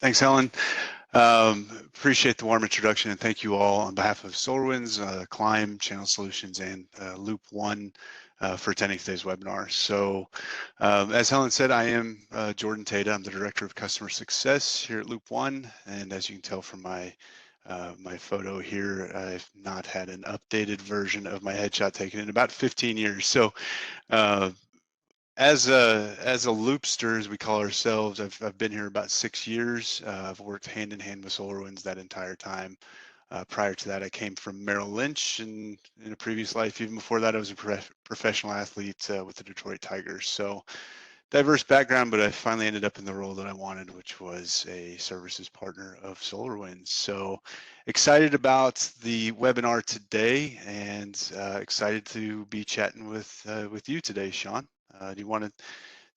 Thanks, Helen. Appreciate the warm introduction, and thank you all on behalf of SolarWinds, Climb, Channel Solutions, and Loop One for attending today's webinar. So, as Helen said, I am Jordan Tata. I'm the Director of Customer Success here at Loop One, and as you can tell from my photo here, I've not had an updated version of my headshot taken in about 15 years. So, as a loopster, as we call ourselves, I've been here about 6 years. I've worked hand in hand with SolarWinds that entire time. Prior to that, I came from Merrill Lynch, and in a previous life, even before that, I was a professional athlete with the Detroit Tigers. So diverse background, but I finally ended up in the role that I wanted, which was a services partner of SolarWinds. So excited about the webinar today, and excited to be chatting with you today, Sean. Do you want to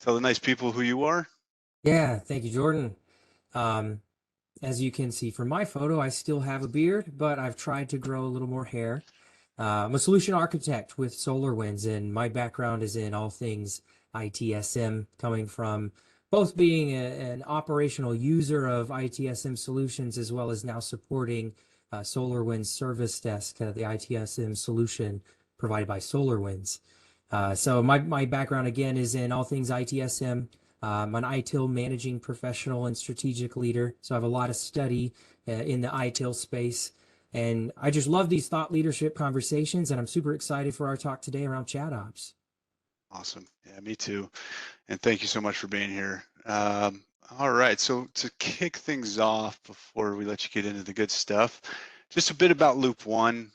tell the nice people who you are? Yeah, thank you, Jordan. Um, as you can see from my photo, I still have a beard, but I've tried to grow a little more hair. I'm a solution architect with SolarWinds, and my background is in all things ITSM, coming from both being an operational user of ITSM solutions as well as now supporting SolarWinds Service Desk, the ITSM solution provided by SolarWinds. So my background again is in all things ITSM. I'm an ITIL managing professional and strategic leader, so I have a lot of study in the ITIL space. And I just love these thought leadership conversations, and I'm super excited for our talk today around ChatOps. Awesome. Yeah, me too. And thank you so much for being here. All right, so to kick things off before we let you get into the good stuff, just a bit about Loop One.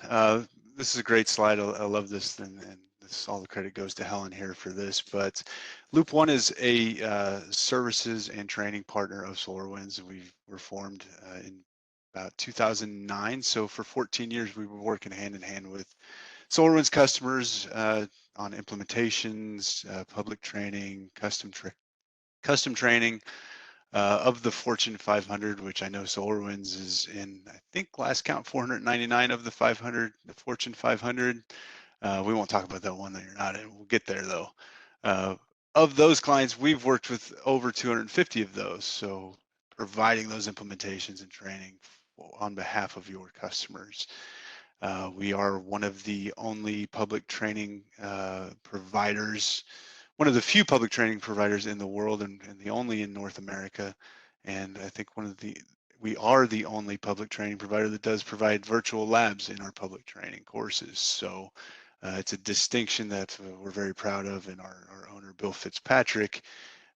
This is a great slide. I love this, and this, all the credit goes to Helen here for this. But Loop One is a services and training partner of SolarWinds. We were formed in about 2009. So for 14 years, we were working hand in hand with SolarWinds customers on implementations, public training, custom training of the Fortune 500, which I know SolarWinds is in, I think last count 499 of the 500, the Fortune 500. We won't talk about that one that you're not in. We'll get there though. Of those clients, we've worked with over 250 of those. So providing those implementations and training on behalf of your customers. We are one of the only public training providers, one of the few public training providers in the world, and the only in North America. And I think we are the only public training provider that does provide virtual labs in our public training courses. So it's a distinction that we're very proud of, and our owner, Bill Fitzpatrick,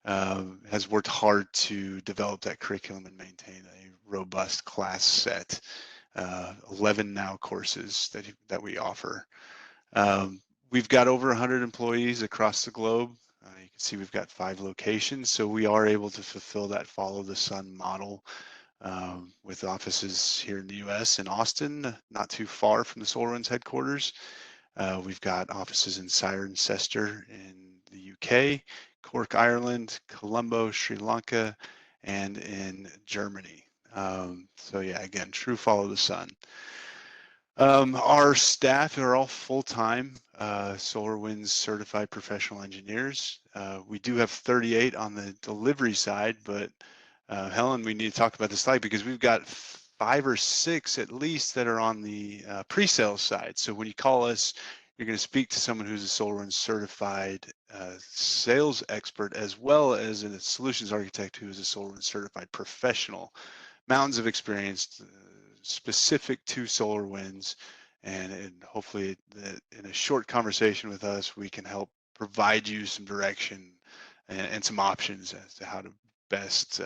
has worked hard to develop that curriculum and maintain a robust class set. 11 now courses that we offer. We've got over 100 employees across the globe. You can see we've got 5 locations, so we are able to fulfill that follow the sun model with offices here in the US in Austin, not too far from the SolarWinds headquarters. We've got offices in Cirencester in the UK, Cork, Ireland, Colombo, Sri Lanka, and in Germany. So yeah, again, true follow the sun. Our staff are all full-time SolarWinds certified professional engineers. We do have 38 on the delivery side, but Helen, we need to talk about this slide because we've got 5 or 6 at least that are on the pre-sales side. So when you call us, you're going to speak to someone who's a SolarWinds certified sales expert, as well as a solutions architect who is a SolarWinds certified professional. Mountains of experience specific to SolarWinds, and hopefully in a short conversation with us, we can help provide you some direction and some options as to how to best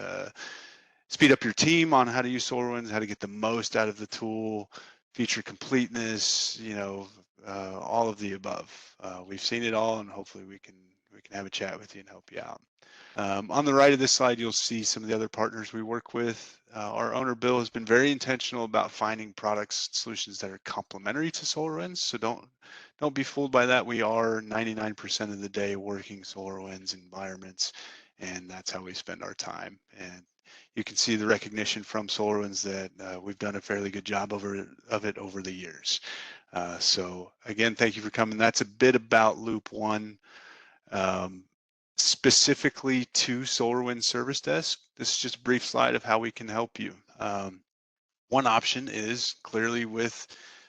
speed up your team on how to use SolarWinds, how to get the most out of the tool, feature completeness, all of the above. We've seen it all, and hopefully we can have a chat with you and help you out. On the right of this slide, you'll see some of the other partners we work with. Our owner, Bill, has been very intentional about finding products, solutions that are complementary to SolarWinds. So don't be fooled by that. We are 99% of the day working SolarWinds environments, and that's how we spend our time. And you can see the recognition from SolarWinds that we've done a fairly good job of it over the years. So again, thank you for coming. That's a bit about Loop One. specifically to SolarWinds Service Desk, this is just a brief slide of how we can help you. One option is clearly with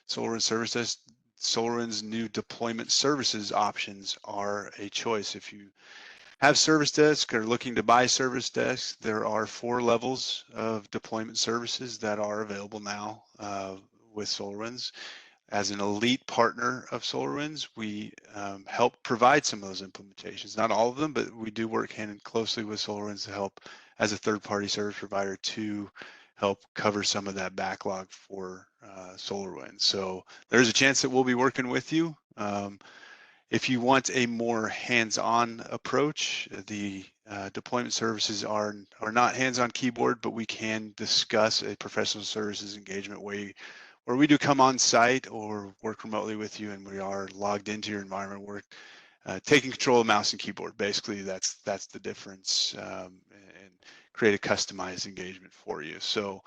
SolarWinds Service Desk. SolarWinds new deployment services options are a choice. If you have Service Desk or looking to buy Service Desk, there are 4 levels of deployment services that are available now with SolarWinds. As an elite partner of SolarWinds, we help provide some of those implementations. Not all of them, but we do work hand in closely with SolarWinds to help as a third-party service provider to help cover some of that backlog for SolarWinds. So there's a chance that we'll be working with you. If you want a more hands-on approach, the deployment services are not hands-on keyboard, but we can discuss a professional services engagement where we do come on site or work remotely with you, and we are logged into your environment. We're taking control of mouse and keyboard. Basically, that's the difference, and create a customized engagement for you. So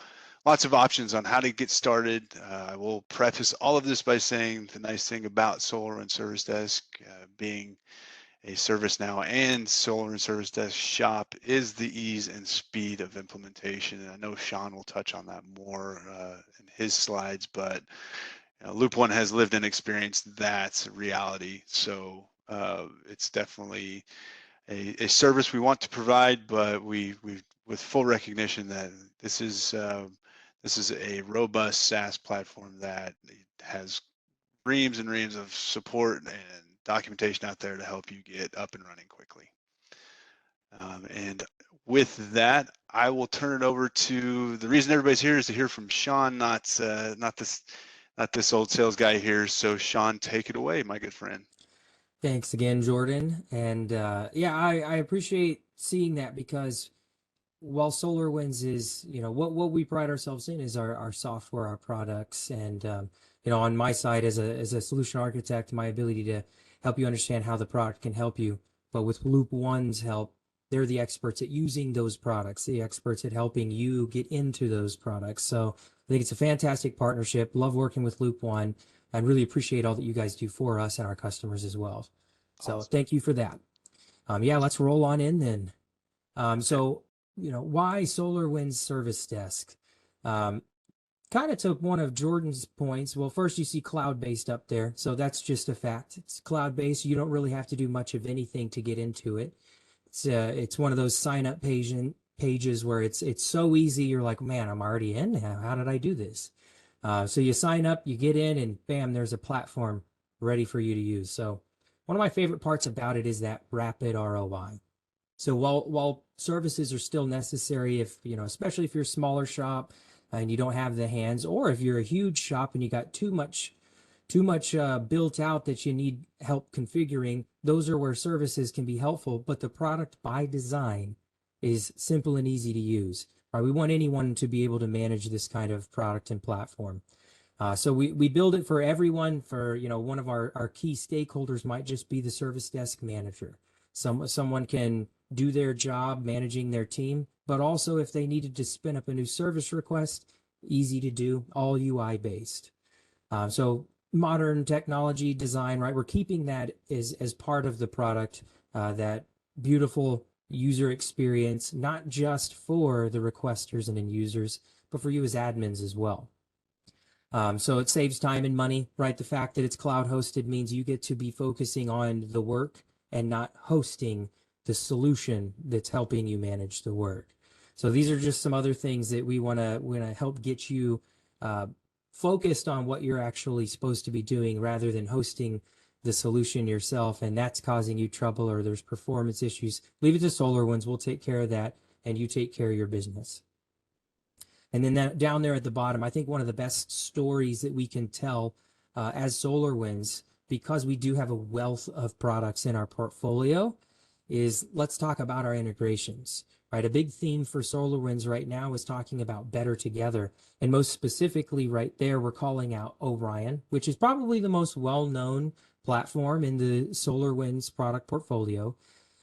lots of options on how to get started. I will preface all of this by saying the nice thing about SolarWinds Service Desk being a ServiceNow and SolarWinds Service Desk shop is the ease and speed of implementation. And I know Sean will touch on that more in his slides, but Loop One has lived and experienced that reality. So it's definitely a service we want to provide, but we with full recognition that this is a robust SaaS platform that has reams and reams of support and documentation out there to help you get up and running quickly. And with that, I will turn it over to the reason everybody's here is to hear from Sean, not this old sales guy here. So Sean, take it away, my good friend. Thanks again, Jordan. And yeah, I appreciate seeing that, because while SolarWinds is, what we pride ourselves in is our software, our products. And, on my side as a solution architect, my ability to help you understand how the product can help you. But with Loop One's help, they're the experts at using those products, the experts at helping you get into those products. So I think it's a fantastic partnership. Love working with Loop One, and really appreciate all that you guys do for us and our customers as well. So Awesome. thank you for that. Yeah, let's roll on in then. So, why SolarWinds Service Desk? Kind of took one of Jordan's points. Well, first you see cloud-based up there. So that's just a fact. It's cloud-based. You don't really have to do much of anything to get into it. It's one of those sign-up pages where it's so easy. You're like, man, I'm already in. How did I do this? So you sign up, you get in, and bam, there's a platform ready for you to use. So one of my favorite parts about it is that rapid ROI. So while services are still necessary, if especially if you're a smaller shop and you don't have the hands, or if you're a huge shop and you got too much built out that you need help configuring, those are where services can be helpful. But the product by design is simple and easy to use. Right? We want anyone to be able to manage this kind of product and platform. So we build it for everyone. For one of our key stakeholders might just be the service desk manager. Someone can do their job managing their team, but also if they needed to spin up a new service request, easy to do, all UI based. So modern technology design, right? We're keeping that as part of the product, that beautiful user experience, not just for the requesters and end users, but for you as admins as well. So it saves time and money, right? The fact that it's cloud hosted means you get to be focusing on the work and not hosting the solution that's helping you manage the work. So these are just some other things that we want to help get you focused on what you're actually supposed to be doing, rather than hosting the solution yourself and that's causing you trouble, or there's performance issues. Leave it to SolarWinds. We'll take care of that, and you take care of your business. And then down there at the bottom, I think one of the best stories that we can tell as SolarWinds, because we do have a wealth of products in our portfolio, is let's talk about our integrations. Right, a big theme for SolarWinds right now is talking about better together. And most specifically right there, we're calling out Orion, which is probably the most well-known platform in the SolarWinds product portfolio.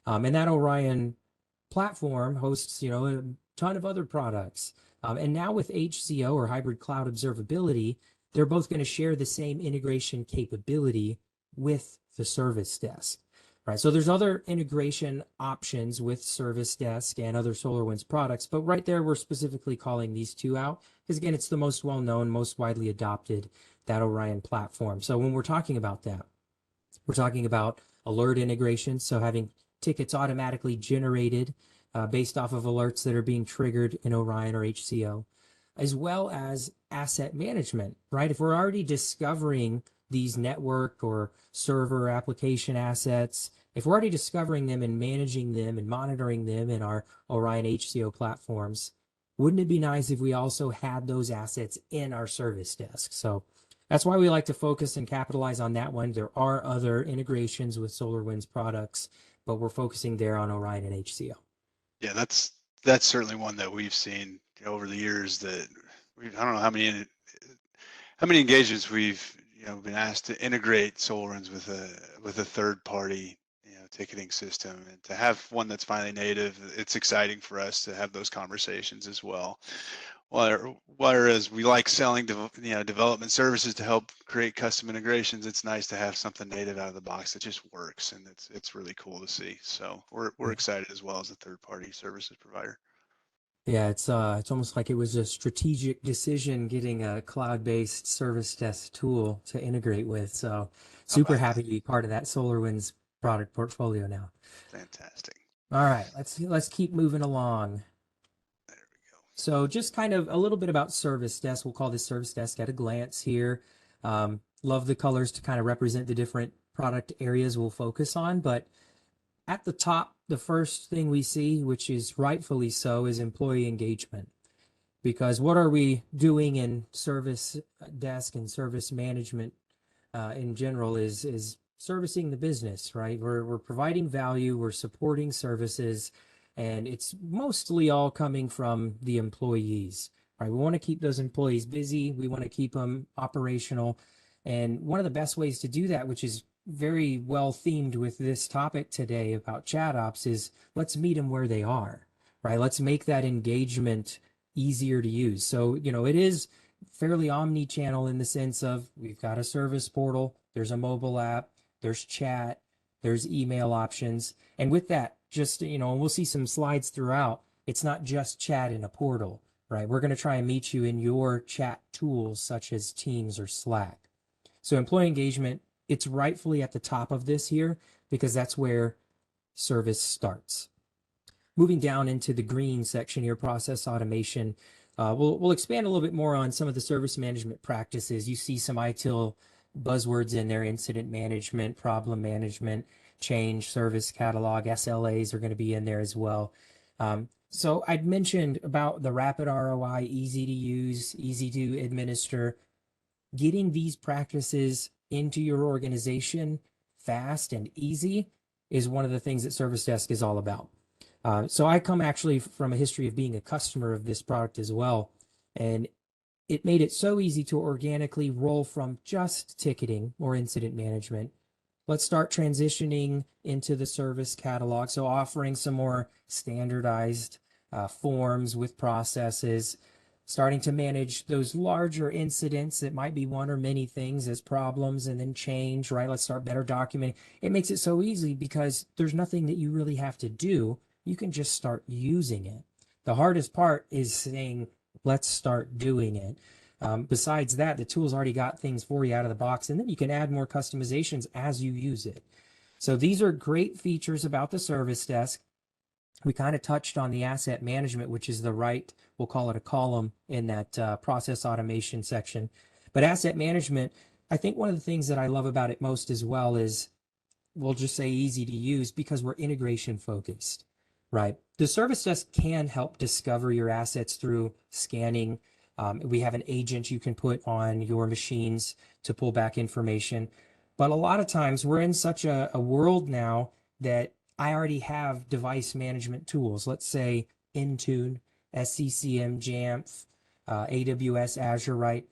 And that Orion platform hosts, a ton of other products. And now with HCO, or Hybrid Cloud Observability, they're both going to share the same integration capability with the service desk. right? So there's other integration options with Service Desk and other SolarWinds products, but right there we're specifically calling these two out because again, it's the most well-known, most widely adopted, that Orion platform. So when we're talking about that, we're talking about alert integration, so having tickets automatically generated based off of alerts that are being triggered in Orion or HCO, as well as asset management, right? If we're already discovering these network or server application assets, if we're already discovering them and managing them and monitoring them in our Orion HCO platforms, wouldn't it be nice if we also had those assets in our service desk? So that's why we like to focus and capitalize on that one. There are other integrations with SolarWinds products, but we're focusing there on Orion and HCO. Yeah, that's certainly one that we've seen over the years that I don't know how many engagements we've been asked to integrate SolarWinds with a third party ticketing system, and to have one that's finally native. It's exciting for us to have those conversations as well. Whereas we like selling development services to help create custom integrations, it's nice to have something native out of the box that just works, and it's really cool to see. So we're excited as well as a third party services provider. Yeah, it's almost like it was a strategic decision getting a cloud-based service desk tool to integrate with. So How super about that? happy to be part of that SolarWinds product portfolio now. Fantastic. All right, let's keep moving along. There we go. So just kind of a little bit about Service Desk. We'll call this Service Desk at a glance here. Love the colors to kind of represent the different product areas we'll focus on. But at the top, the first thing we see, which is rightfully so, is employee engagement. Because what are we doing in Service Desk and service management in general is servicing the business, right? We're providing value, we're supporting services, and it's mostly all coming from the employees, right? We want to keep those employees busy, we want to keep them operational, and one of the best ways to do that, which is very well themed with this topic today about ChatOps, is let's meet them where they are, right? Let's make that engagement easier to use. So, it is fairly omni-channel in the sense of we've got a service portal, there's a mobile app, there's chat, there's email options. And with that, just, we'll see some slides throughout. It's not just chat in a portal, right? We're going to try and meet you in your chat tools such as Teams or Slack. So employee engagement, it's rightfully at the top of this here because that's where service starts. Moving down into the green section here, process automation, we'll expand a little bit more on some of the service management practices. You see some ITIL buzzwords in there: incident management, problem management, change, service catalog, SLAs are going to be in there as well. So I'd mentioned about the rapid ROI, easy to use, easy to administer. Getting these practices into your organization fast and easy is one of the things that Service Desk is all about. So I come actually from a history of being a customer of this product as well. And it made it so easy to organically roll from just ticketing or incident management. Let's start transitioning into the service catalog. So offering some more standardized forms with processes, starting to manage those larger incidents that might be one or many things as problems, and then change, right? Let's start better documenting. It makes it so easy because there's nothing that you really have to do. You can just start using it. The hardest part is saying, let's start doing it. Besides that, the tool's already got things for you out of the box, and then you can add more customizations as you use it. So these are great features about the Service Desk. We kind of touched on the asset management, which is the right, we'll call it a column in that process automation section. But asset management, I think one of the things that I love about it most as well is, we'll just say easy to use because we're integration focused, right? The Service Desk can help discover your assets through scanning. We have an agent you can put on your machines to pull back information. But a lot of times we're in such a world now that I already have device management tools. Let's say Intune, SCCM, Jamf, AWS, Azure, right?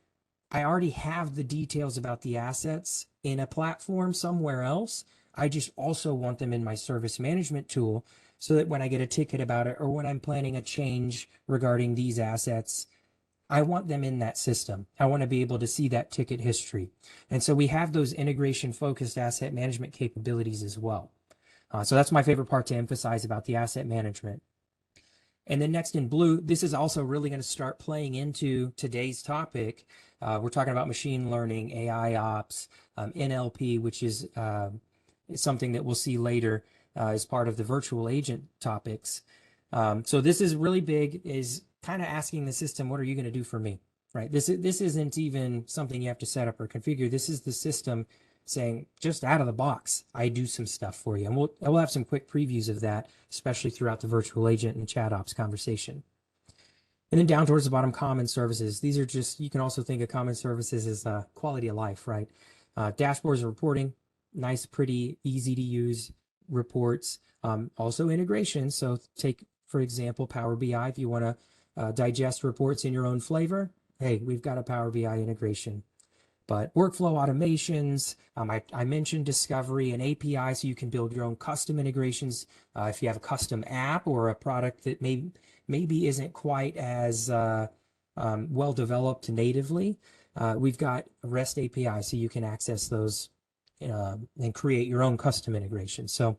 I already have the details about the assets in a platform somewhere else. I just also want them in my service management tool so that when I get a ticket about it or when I'm planning a change regarding these assets, I want them in that system. I want to be able to see that ticket history. And so we have those integration focused asset management capabilities as well. So that's my favorite part to emphasize about the asset management. And then next in blue, this is also really going to start playing into today's topic. We're talking about machine learning, AI ops, NLP, which is something that we'll see later as part of the virtual agent topics. So this is really big, is kind of asking the system, what are you going to do for me? Right? This isn't even something you have to set up or configure. This is the system saying, just out of the box, I do some stuff for you. And we'll have some quick previews of that, especially throughout the virtual agent and ChatOps conversation. And then down towards the bottom, common services. These are just, you can also think of common services as quality of life, right? Dashboards and reporting, nice, pretty, easy to use reports. Also integration. So take, for example, Power BI. If you want to digest reports in your own flavor, hey, we've got a Power BI integration. But workflow automations, I mentioned discovery and API, so you can build your own custom integrations. If you have a custom app or a product that maybe isn't quite as well developed natively, we've got REST API, so you can access those and create your own custom integration. So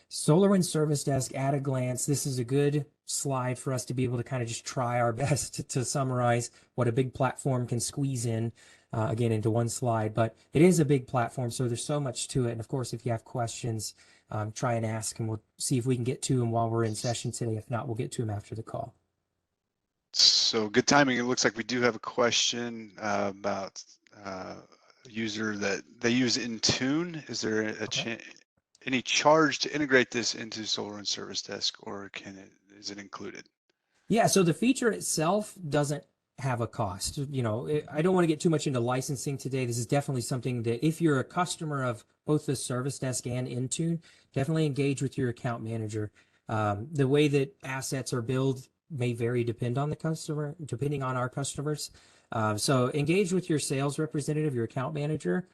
SolarWinds Service Desk at a glance. This is a good slide for us to be able to kind of just try our best to summarize what a big platform can squeeze in again into one slide. But it is a big platform, so there's so much to it. And of course, if you have questions, try and ask, and we'll see if we can get to them while we're in session today. If not, we'll get to them after the call. So good timing. It looks like we do have a question about user that they use Intune. Is there any charge to integrate this into SolarWinds Service Desk, or is it included? Yeah, so the feature itself doesn't have a cost. I don't want to get too much into licensing today. This is definitely something that if you're a customer of both the Service Desk and Intune, definitely engage with your account manager. The way that assets are billed may vary depending on our customers. So engage with your sales representative, your account manager.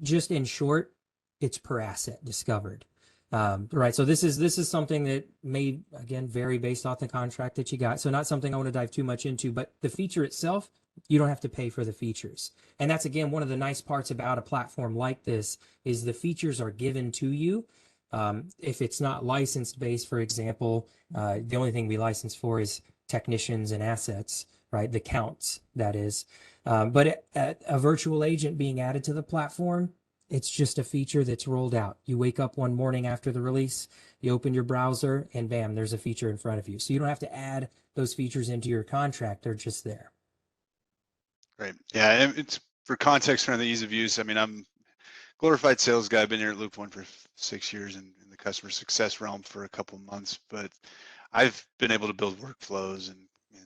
Just in short, it's per asset discovered. Right. So this is something that may, again, vary based off the contract that you got. So not something I want to dive too much into, but the feature itself, you don't have to pay for the features. And that's, again, one of the nice parts about a platform like this is the features are given to you. If it's not license based, for example, the only thing we license for is technicians and assets, right? The counts, that is. But a virtual agent being added to the platform, it's just a feature that's rolled out. You wake up one morning after the release, you open your browser, and bam, there's a feature in front of you. So you don't have to add those features into your contract. They're just there. Great. Yeah, and it's for context around the ease of use. I mean, I'm a glorified sales guy. I've been here at Loop One for 6 years and in the customer success realm for a couple months, but I've been able to build workflows and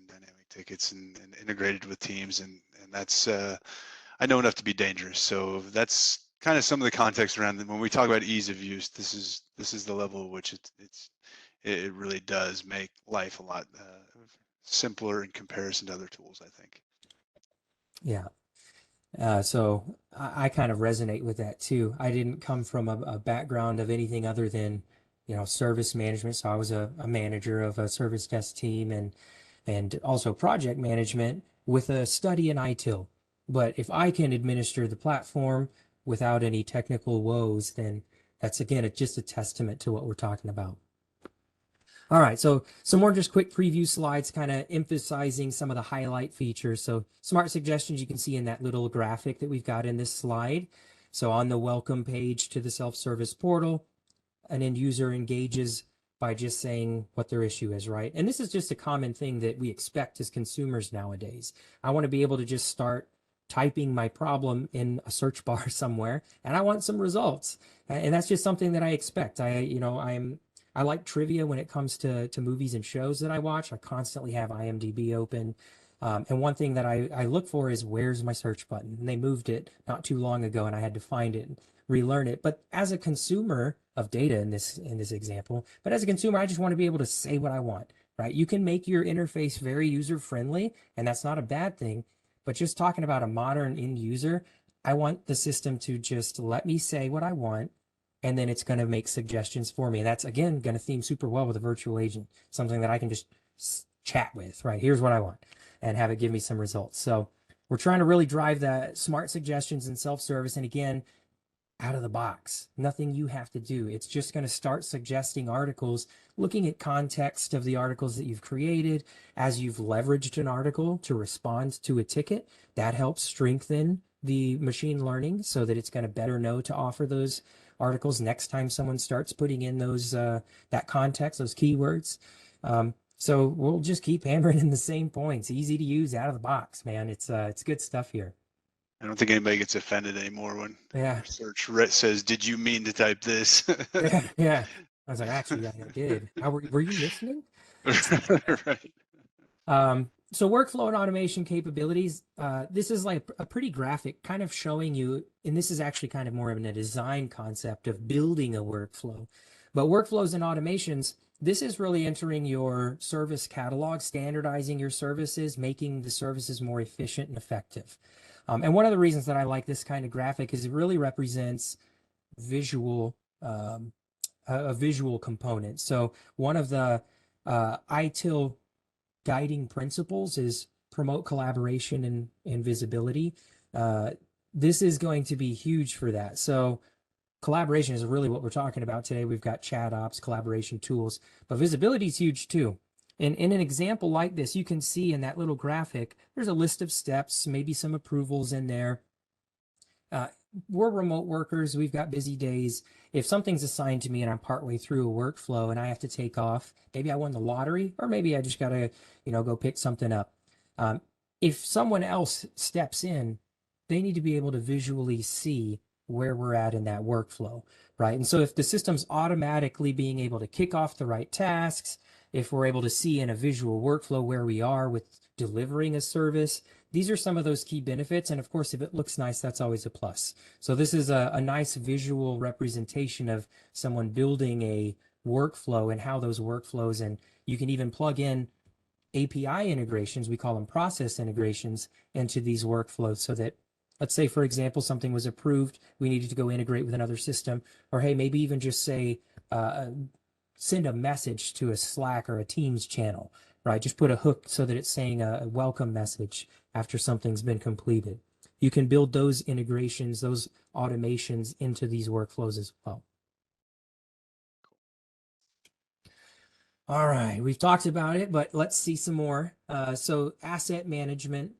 dynamic tickets and integrated with teams, and that's I know enough to be dangerous. So that's kind of some of the context around it. When we talk about ease of use, this is the level at which it really does make life a lot simpler in comparison to other tools, I think. Yeah. So I kind of resonate with that too. I didn't come from a background of anything other than, service management. So I was a manager of a service desk team and also project management with a study in ITIL. But if I can administer the platform without any technical woes, then that's, again, just a testament to what we're talking about. All right, so some more just quick preview slides kind of emphasizing some of the highlight features. So smart suggestions you can see in that little graphic that we've got in this slide. So on the welcome page to the self-service portal, an end user engages by just saying what their issue is, right? And this is just a common thing that we expect as consumers nowadays. I want to be able to just start typing my problem in a search bar somewhere, and I want some results. And that's just something that I expect. I like trivia when it comes to movies and shows that I watch. I constantly have IMDb open. And one thing that I look for is, where's my search button? And they moved it not too long ago, and I had to find it and relearn it. But as a consumer of data in this example, but as a consumer, I just want to be able to say what I want, right? You can make your interface very user friendly, and that's not a bad thing. But just talking about a modern end user, I want the system to just let me say what I want, and then it's going to make suggestions for me. And that's, again, going to theme super well with a virtual agent, something that I can just chat with, right? Here's what I want, and have it give me some results. So we're trying to really drive that smart suggestions and self-service. And again, out of the box. Nothing you have to do. It's just going to start suggesting articles, looking at context of the articles that you've created as you've leveraged an article to respond to a ticket. That helps strengthen the machine learning so that it's going to better know to offer those articles next time someone starts putting in those that context, those keywords. So we'll just keep hammering in the same points. Easy to use out of the box, man. It's good stuff here. I don't think anybody gets offended anymore when Yeah. your search says, "Did you mean to type this?" Yeah, yeah. I was like, actually, I did. How were you listening? Right. So workflow and automation capabilities. This is like a pretty graphic, kind of showing you, and this is actually kind of more of a design concept of building a workflow. But workflows and automations, this is really entering your service catalog, standardizing your services, making the services more efficient and effective. And one of the reasons that I like this kind of graphic is it really represents visual um, a visual component. So one of the ITIL guiding principles is promote collaboration and visibility. Uh, this is going to be huge for that. So collaboration is really what we're talking about today. We've got ChatOps, collaboration tools, but visibility is huge too. And in an example like this, you can see in that little graphic, there's a list of steps, maybe some approvals in there. We're remote workers. We've got busy days. If something's assigned to me and I'm partway through a workflow and I have to take off, maybe I won the lottery, or maybe I just got to, go pick something up. If someone else steps in, they need to be able to visually see where we're at in that workflow, right? And so if the system's automatically being able to kick off the right tasks, if we're able to see in a visual workflow where we are with delivering a service, these are some of those key benefits. And of course, if it looks nice, that's always a plus. So this is a nice visual representation of someone building a workflow and how those workflows, and you can even plug in API integrations, we call them process integrations, into these workflows so that, let's say, for example, something was approved, we needed to go integrate with another system, or hey, maybe even just say, send a message to a Slack or a Teams channel, right? Just put a hook so that it's saying a welcome message after something's been completed. You can build those integrations, those automations into these workflows as well. All right, we've talked about it, but let's see some more. So asset management.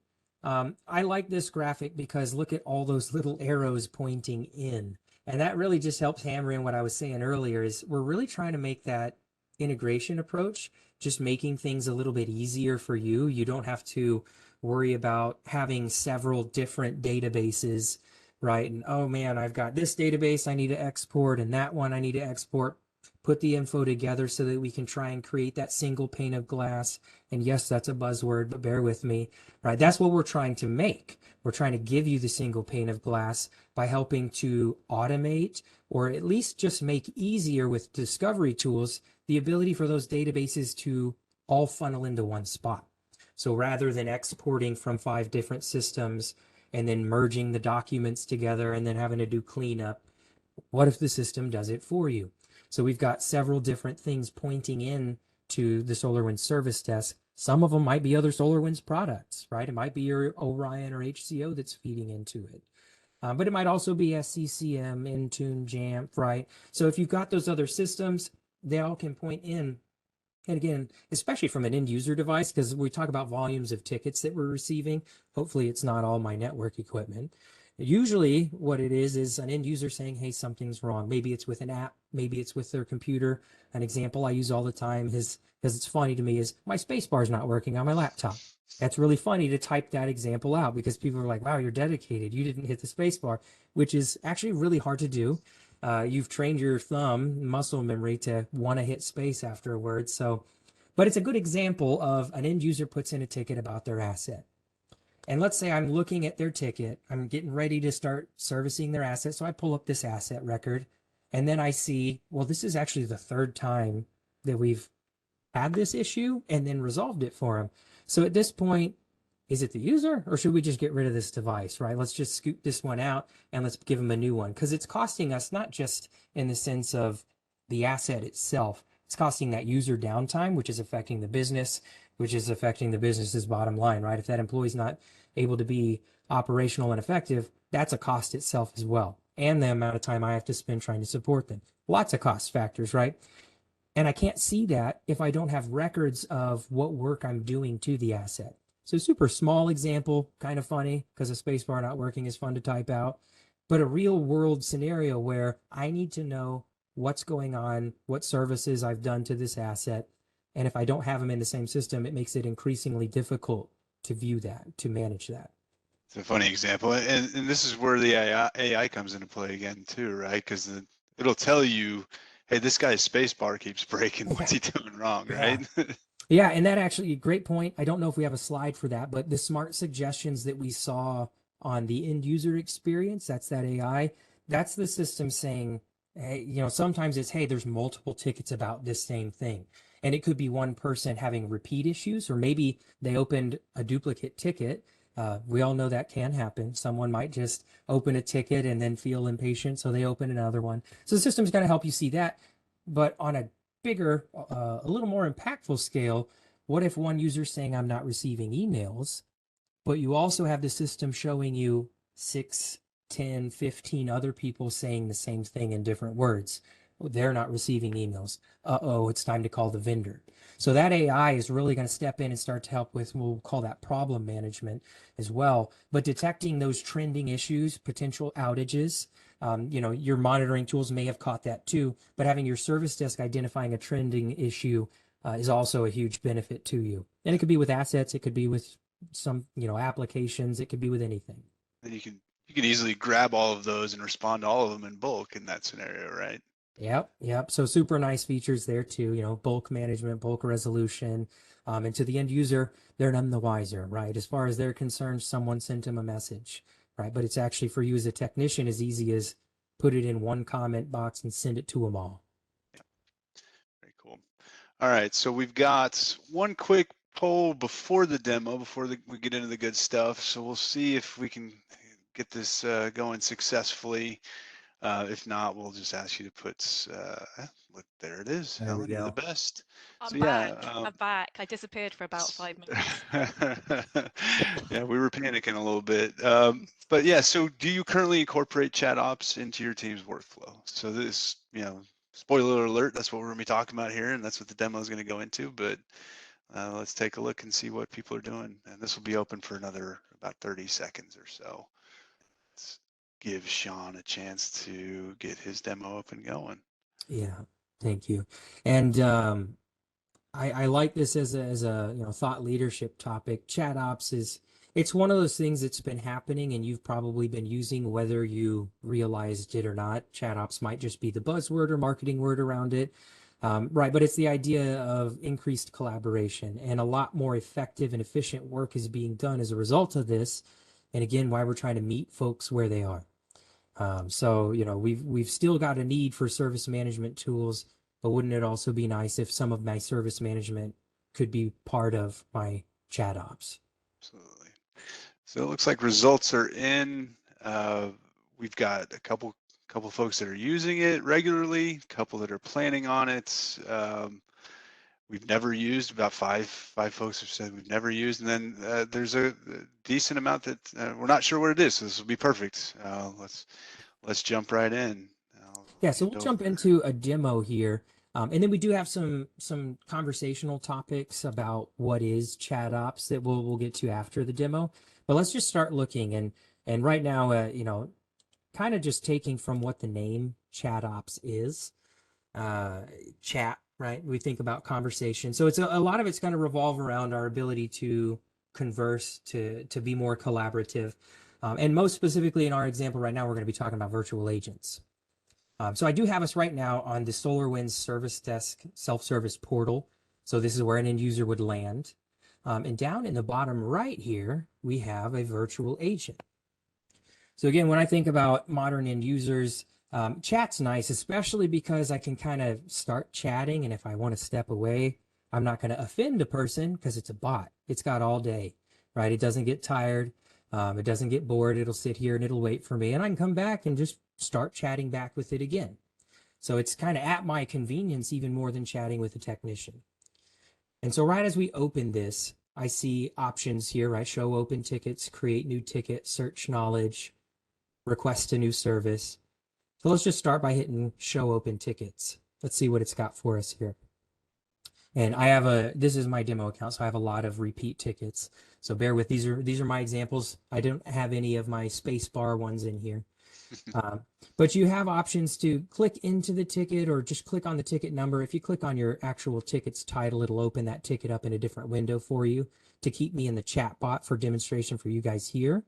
I like this graphic because look at all those little arrows pointing in. And that really just helps hammer in what I was saying earlier is we're really trying to make that integration approach, just making things a little bit easier for you. You don't have to worry about having several different databases, right? And oh man, I've got this database I need to export and that one I need to export. Put the info together so that we can try and create that single pane of glass. And yes, that's a buzzword, but bear with me, right? That's what we're trying to make. We're trying to give you the single pane of glass by helping to automate, or at least just make easier with discovery tools, the ability for those databases to all funnel into one spot. So rather than exporting from 5 different systems and then merging the documents together and then having to do cleanup, what if the system does it for you? So we've got several different things pointing in to the SolarWinds Service Desk. Some of them might be other SolarWinds products, right? It might be your Orion or HCO that's feeding into it. But it might also be SCCM, Intune, Jamf, right? So if you've got those other systems, they all can point in. And again, especially from an end user device, because we talk about volumes of tickets that we're receiving. Hopefully it's not all my network equipment. Usually what it is an end user saying, hey, something's wrong. Maybe it's with an app, maybe it's with their computer. An example I use all the time is, because it's funny to me, is my space bar is not working on my laptop. That's really funny to type that example out because people are like, wow, you're dedicated. You didn't hit the space bar, which is actually really hard to do. You've trained your thumb muscle memory to want to hit space after a word. So, but it's a good example of an end user puts in a ticket about their asset. And let's say I'm looking at their ticket, I'm getting ready to start servicing their asset. So I pull up this asset record and then I see, well, this is actually the 3rd time that we've had this issue and then resolved it for them. So at this point, is it the user or should we just get rid of this device, right? Let's just scoot this one out and let's give them a new one because it's costing us not just in the sense of the asset itself, it's costing that user downtime, which is affecting the business, which is affecting the business's bottom line, right? If that employee's not able to be operational and effective, that's a cost itself as well. and the amount of time I have to spend trying to support them. Lots of cost factors, right? And I can't see that if I don't have records of what work I'm doing to the asset. So super small example, kind of funny because a spacebar not working is fun to type out, but a real world scenario where I need to know what's going on, what services I've done to this asset. And if I don't have them in the same system, it makes it increasingly difficult to view that, to manage that. It's a funny example, and this is where the AI comes into play again too, right? Because it'll tell you, hey, this guy's space bar keeps breaking. What's he doing wrong, Yeah. right? Yeah, and that actually, great point. I don't know if we have a slide for that, but the smart suggestions that we saw on the end user experience, that's that AI, that's the system saying, hey, sometimes it's, hey, there's multiple tickets about this same thing. And it could be one person having repeat issues, or maybe they opened a duplicate ticket. We all know that can happen. Someone might just open a ticket and then feel impatient, so they open another one. So the system's going to help you see that. But on a bigger, a little more impactful scale, what if one user's saying I'm not receiving emails, but you also have the system showing you 6, 10, 15 other people saying the same thing in different words? They're not receiving emails. Uh-oh, it's time to call the vendor. So that AI is really going to step in and start to help with, we'll call that problem management as well, but detecting those trending issues, potential outages. Your monitoring tools may have caught that too, but having your service desk identifying a trending issue is also a huge benefit to you. And it could be with assets, it could be with some, applications, it could be with anything. And you can easily grab all of those and respond to all of them in bulk in that scenario, right? Yep. So super nice features there too, bulk management, bulk resolution. And to the end user, they're none the wiser, right? As far as they're concerned, someone sent them a message, right? But it's actually for you as a technician as easy as put it in one comment box and send it to them all. Yeah, very cool. All right, so we've got one quick poll before the demo, we get into the good stuff. So we'll see if we can get this going successfully. If not, we'll just ask you to put, look, there it is. There we Helen, you're the go. best. I'm So back. yeah. I'm back. I disappeared for about 5 minutes. Yeah, we were panicking a little bit. But yeah, so do you currently incorporate ChatOps into your team's workflow? So this, spoiler alert, that's what we're gonna be talking about here, and that's what the demo is gonna go into, but let's take a look and see what people are doing. And this will be open for another about 30 seconds or so. Let's give Sean a chance to get his demo up and going. Yeah, thank you. And I like this as a thought leadership topic. Chat ops it's one of those things that's been happening and you've probably been using whether you realized it or not. Chat ops might just be the buzzword or marketing word around it. Right, but it's the idea of increased collaboration and a lot more effective and efficient work is being done as a result of this. And again, why we're trying to meet folks where they are. So we've still got a need for service management tools, but wouldn't it also be nice if some of my service management could be part of my chat ops? Absolutely. So it looks like results are in. We've got a couple folks that are using it regularly, a couple that are planning on it. We've never used, about five folks have said we've never used, and then there's a decent amount that we're not sure what it is. So this will be perfect. Let's jump right in. Yeah, so we'll Hand jump over. into a demo here. And then we do have some conversational topics about what is chat ops that we'll get to after the demo. But let's just start looking and right now, kind of just taking from what the name chat ops is. Chat, right? We think about conversation. So it's a lot of it's going to revolve around our ability to converse, to be more collaborative. And most specifically in our example right now, we're going to be talking about virtual agents. So I do have us right now on the SolarWinds Service Desk self-service portal. So this is where an end user would land. And down in the bottom right here, we have a virtual agent. So again, when I think about modern end users, chat's nice, especially because I can kind of start chatting. And if I want to step away, I'm not going to offend a person because it's a bot. It's got all day, right? It doesn't get tired. It doesn't get bored. It'll sit here and it'll wait for me. And I can come back and just start chatting back with it again. So it's kind of at my convenience, even more than chatting with a technician. And so right as we open this, I see options here, right? Show open tickets, create new ticket, search knowledge, request a new service. So let's just start by hitting show open tickets. Let's see what it's got for us here. And I have this is my demo account, so I have a lot of repeat tickets. So bear with, these are my examples. I don't have any of my space bar ones in here. But you have options to click into the ticket or just click on the ticket number. If you click on your actual ticket's title, it'll open that ticket up in a different window for you to keep me in the chat bot for demonstration for you guys here.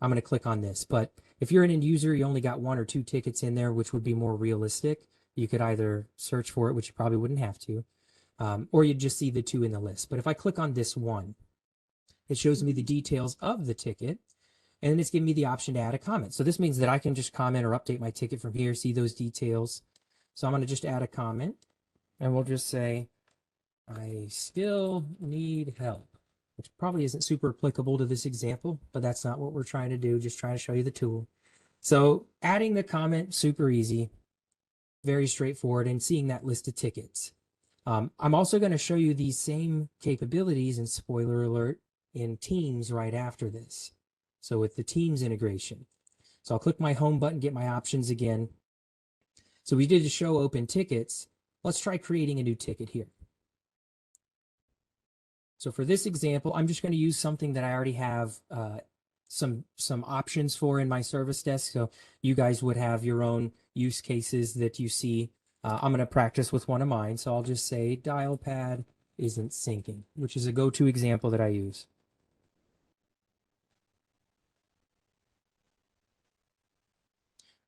I'm going to click on this. But if you're an end user, you only got 1 or 2 tickets in there, which would be more realistic. You could either search for it, which you probably wouldn't have to, or you'd just see the 2 in the list. But if I click on this one, it shows me the details of the ticket. And it's giving me the option to add a comment. So this means that I can just comment or update my ticket from here, see those details. So I'm going to just add a comment, and we'll just say, I still need help, which probably isn't super applicable to this example, but that's not what we're trying to do, just trying to show you the tool. So adding the comment, super easy, very straightforward, and seeing that list of tickets. I'm also going to show you these same capabilities, and spoiler alert, in Teams right after this. So with the Teams integration. So I'll click my home button, get my options again. So we did a show open tickets. Let's try creating a new ticket here. So for this example, I'm just going to use something that I already have some options for in my service desk. So you guys would have your own use cases that you see. I'm going to practice with one of mine. So I'll just say dial pad isn't syncing, which is a go-to example that I use.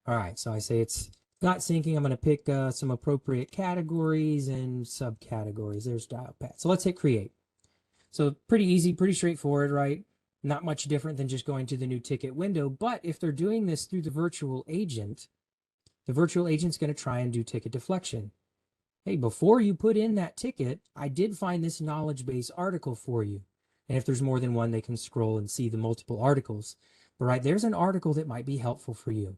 All right, so I say it's not syncing. I'm going to pick some appropriate categories and subcategories. There's dial pad. So let's hit create. So pretty easy, pretty straightforward, right? Not much different than just going to the new ticket window. But if they're doing this through the virtual agent's going to try and do ticket deflection. Hey, before you put in that ticket, I did find this knowledge base article for you. And if there's more than one, they can scroll and see the multiple articles. But right, there's an article that might be helpful for you.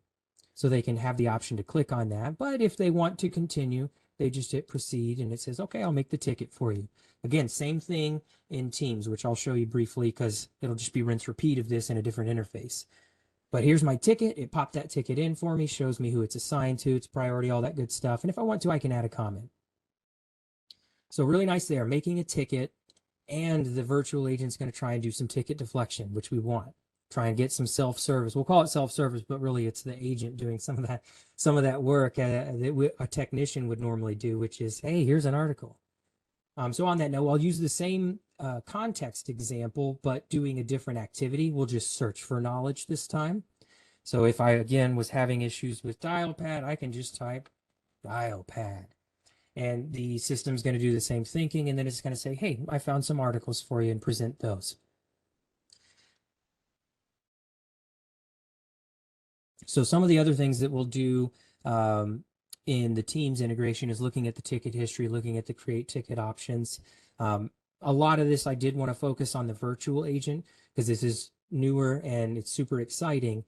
So they can have the option to click on that. But if they want to continue, they just hit proceed and it says, okay, I'll make the ticket for you. Again, same thing in Teams, which I'll show you briefly because it'll just be rinse repeat of this in a different interface. But here's my ticket. It popped that ticket in for me, shows me who it's assigned to, its priority, all that good stuff. And if I want to, I can add a comment. So really nice there, making a ticket, and the virtual agent's going to try and do some ticket deflection, which we want. Try and get some self-service. We'll call it self-service, but really it's the agent doing some of that work that a technician would normally do, which is, hey, here's an article. So on that note, I'll use the same context example, but doing a different activity. We'll just search for knowledge this time. So if I, again, was having issues with dial pad, I can just type dial pad. And the system's going to do the same thinking, and then it's going to say, hey, I found some articles for you and present those. So some of the other things that we'll do in the Teams integration is looking at the ticket history, looking at the create ticket options. A lot of this I did want to focus on the virtual agent because this is newer and it's super exciting.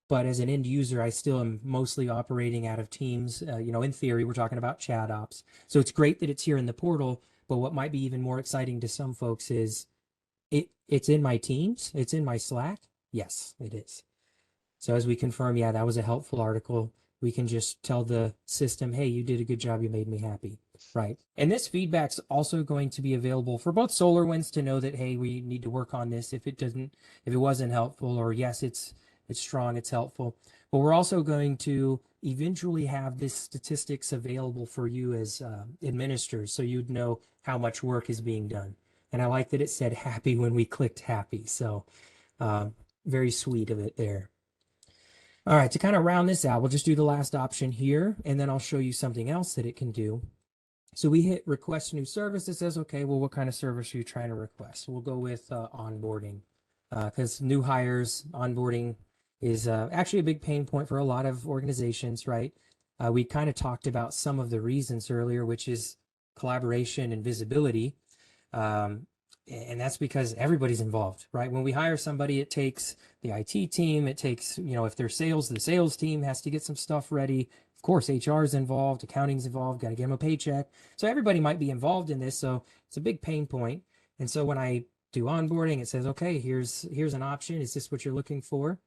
But as an end user, I still am mostly operating out of Teams. In theory, we're talking about ChatOps. So it's great that it's here in the portal. But what might be even more exciting to some folks is it's in my Teams. It's in my Slack. Yes, it is. So as we confirm, yeah, that was a helpful article. We can just tell the system, hey, you did a good job. You made me happy. Right. And this feedback's also going to be available for both SolarWinds to know that, hey, we need to work on this if it wasn't helpful, or yes, it's strong, it's helpful. But we're also going to eventually have this statistics available for you as administrators, so you'd know how much work is being done. And I like that it said happy when we clicked happy. So very sweet of it there. All right, to kind of round this out, we'll just do the last option here, and then I'll show you something else that it can do. So we hit request new service. It says, okay, well, what kind of service are you trying to request? We'll go with onboarding, because new hires, onboarding is actually a big pain point for a lot of organizations, right? We kind of talked about some of the reasons earlier, which is collaboration and visibility. And that's because everybody's involved, right? When we hire somebody, it takes the IT team, it takes, if they're sales, the sales team has to get some stuff ready. Of course, HR is involved, accounting's involved, got to get them a paycheck. So everybody might be involved in this. So it's a big pain point. And so when I do onboarding, it says, okay, here's an option. Is this what you're looking for?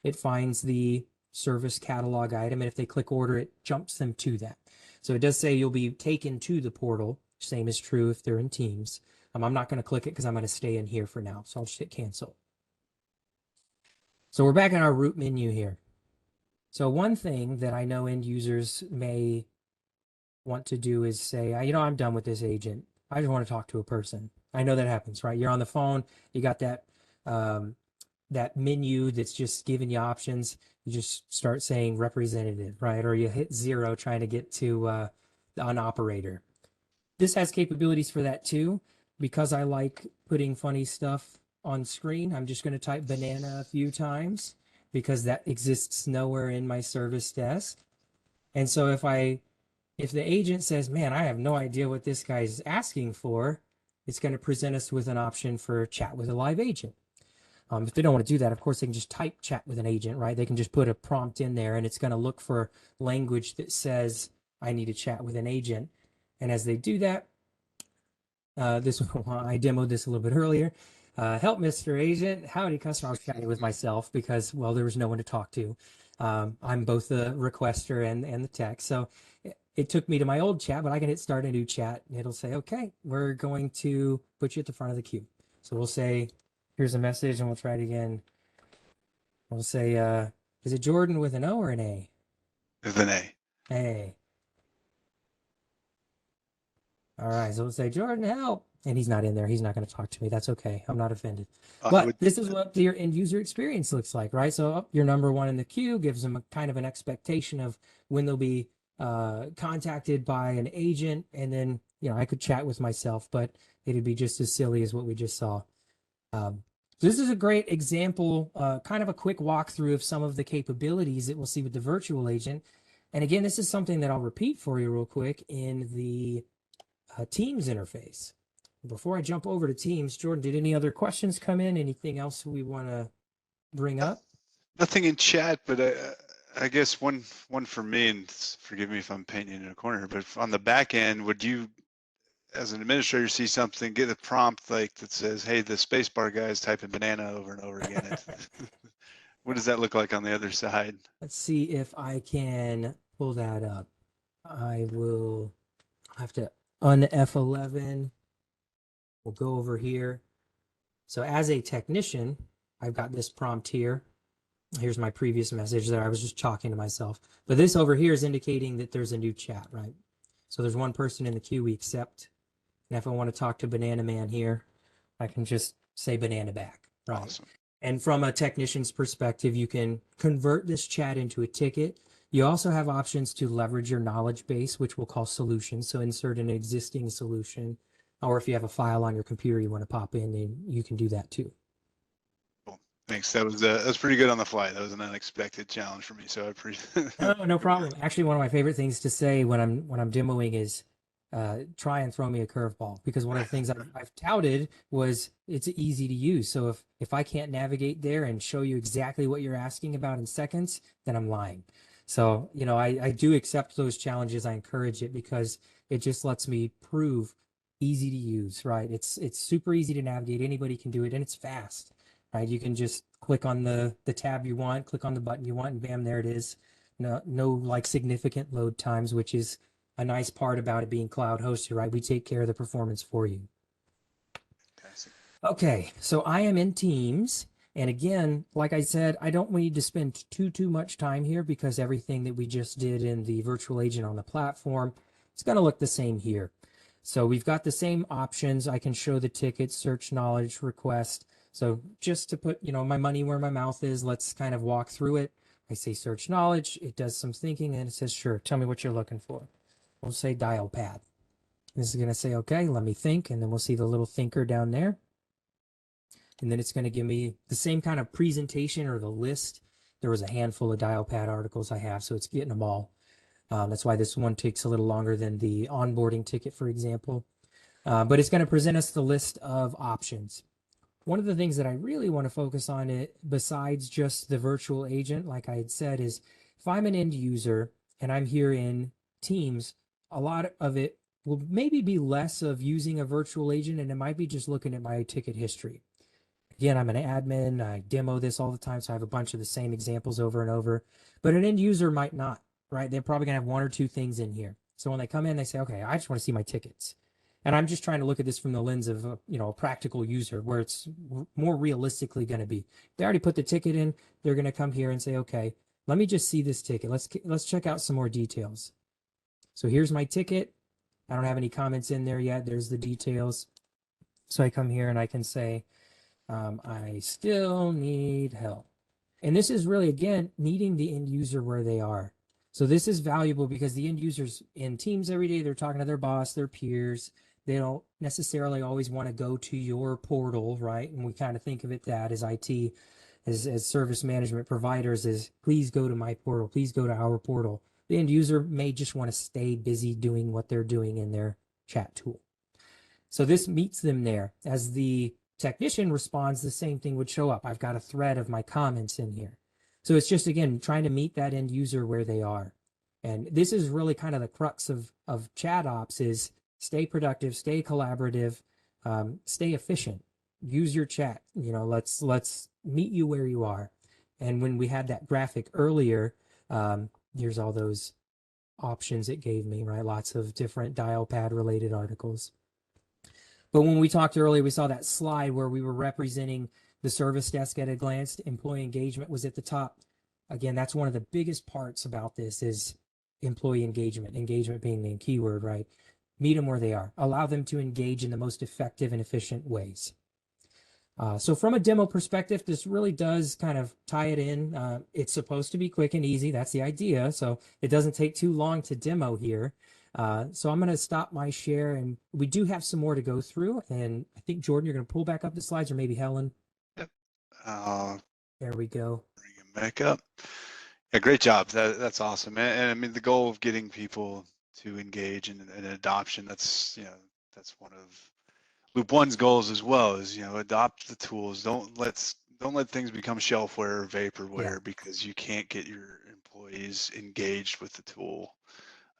It finds the service catalog item. And if they click order, it jumps them to that. So it does say you'll be taken to the portal. Same is true if they're in Teams. I'm not going to click it because I'm going to stay in here for now. So I'll just hit cancel. So we're back in our root menu here. So one thing that I know end users may want to do is say, I'm done with this agent. I just want to talk to a person. I know that happens, right? You're on the phone. You got that that menu that's just giving you options. You just start saying representative, right? Or you hit 0 trying to get to an operator. This has capabilities for that too. Because I like putting funny stuff on screen, I'm just going to type banana a few times because that exists nowhere in my service desk. And so if the agent says, man, I have no idea what this guy's asking for, it's going to present us with an option for chat with a live agent. If they don't want to do that, of course, they can just type chat with an agent, right? They can just put a prompt in there and it's going to look for language that says, I need to chat with an agent. And as they do that, I demoed this a little bit earlier. Help, Mr. Agent. Howdy, customer. I was chatting with myself because, well, there was no one to talk to. I'm both the requester and the tech. So it took me to my old chat, but I can hit start a new chat and it'll say, okay, we're going to put you at the front of the queue. So we'll say, here's a message and we'll try it again. We'll say, is it Jordan with an O or an A? With an A. A. All right, so we'll say, Jordan, help. And he's not in there. He's not going to talk to me. That's okay. I'm not offended. But this is what your end user experience looks like, right? So you're number one in the queue, gives them a kind of an expectation of when they'll be contacted by an agent. And then, I could chat with myself, but it'd be just as silly as what we just saw. So this is a great example, kind of a quick walkthrough of some of the capabilities that we'll see with the virtual agent. And again, this is something that I'll repeat for you real quick in the Teams interface. Before I jump over to Teams, Jordan, did any other questions come in? Anything else we want to bring up? Nothing in chat, but I guess one for me, and forgive me if I'm painting in a corner, but on the back end, would you, as an administrator, see something, get a prompt like that says, hey, the spacebar guy is typing banana over and over again? What does that look like on the other side? Let's see if I can pull that up. I will have to un-F11. We'll go over here. So as a technician, I've got this prompt here. Here's my previous message there. I was just talking to myself. But this over here is indicating that there's a new chat, right? So there's one person in the queue we accept. And if I want to talk to Banana Man here, I can just say banana back, right? Awesome. And from a technician's perspective, you can convert this chat into a ticket. You also have options to leverage your knowledge base, which we'll call solutions. So insert an existing solution, or if you have a file on your computer you want to pop in, then you can do that too. Cool. Thanks. That was pretty good on the fly. That was an unexpected challenge for me, so I appreciate it. No problem. Actually, one of my favorite things to say when I'm demoing is try and throw me a curveball, because one of the things I've touted was it's easy to use. So if I can't navigate there and show you exactly what you're asking about in seconds, then I'm lying. So, I do accept those challenges. I encourage it because it just lets me prove easy to use, right? It's super easy to navigate. Anybody can do it, and it's fast, right? You can just click on the tab you want, click on the button you want, and bam, there it is. No like significant load times, which is a nice part about it being cloud hosted, right? We take care of the performance for you. Fantastic. Okay, so I am in Teams. And again, like I said, I don't need to spend too much time here because everything that we just did in the virtual agent on the platform, it's going to look the same here. So we've got the same options. I can show the ticket, search knowledge, request. So just to put, my money where my mouth is, let's kind of walk through it. I say search knowledge, it does some thinking, and it says, sure, tell me what you're looking for. We'll say dial pad. This is going to say, okay, let me think, and then we'll see the little thinker down there. And then it's going to give me the same kind of presentation or the list. There was a handful of dial pad articles I have, so it's getting them all. That's why this one takes a little longer than the onboarding ticket, for example. But it's going to present us the list of options. One of the things that I really want to focus on, it besides just the virtual agent, like I had said, is if I'm an end user and I'm here in Teams, a lot of it will maybe be less of using a virtual agent, and it might be just looking at my ticket history. Again, I'm an admin. I demo this all the time, so I have a bunch of the same examples over and over. But an end user might not, right? They're probably gonna have one or two things in here. So when they come in, they say, okay, I just want to see my tickets. And I'm just trying to look at this from the lens of a practical user, where it's more realistically going to be. They already put the ticket in. They're going to come here and say, okay, let me just see this ticket. Let's check out some more details. So here's my ticket. I don't have any comments in there yet. There's the details. So I come here and I can say, I still need help. And this is really, again, meeting the end user where they are. So this is valuable because the end users in teams every day, they're talking to their boss, their peers. They don't necessarily always want to go to your portal, right? And we kind of think of it that as IT, as service management providers, is please go to my portal, please go to our portal. The end user may just want to stay busy doing what they're doing in their chat tool. So this meets them there. As the technician responds, the same thing would show up. I've got a thread of my comments in here. So it's just, again, trying to meet that end user where they are. And this is really kind of the crux of ChatOps is stay productive, stay collaborative, stay efficient. Use your chat. Let's meet you where you are. And when we had that graphic earlier, here's all those options it gave me, right? Lots of different dial pad related articles. But when we talked earlier, we saw that slide where we were representing the service desk at a glance. Employee engagement was at the top. Again, that's one of the biggest parts about this is employee engagement, engagement being the keyword, right? Meet them where they are. Allow them to engage in the most effective and efficient ways. So from a demo perspective, this really does kind of tie it in. It's supposed to be quick and easy. That's the idea. So it doesn't take too long to demo here. So I'm going to stop my share, and we do have some more to go through. And I think, Jordan, you're going to pull back up the slides, or maybe Helen. Yep. There we go. Bring him back up. Yeah, great job. That's awesome. And I mean, the goal of getting people to engage in adoption, that's one of Loop One's goals as well, is adopt the tools. Don't let things become shelfware or vaporware because you can't get your employees engaged with the tool.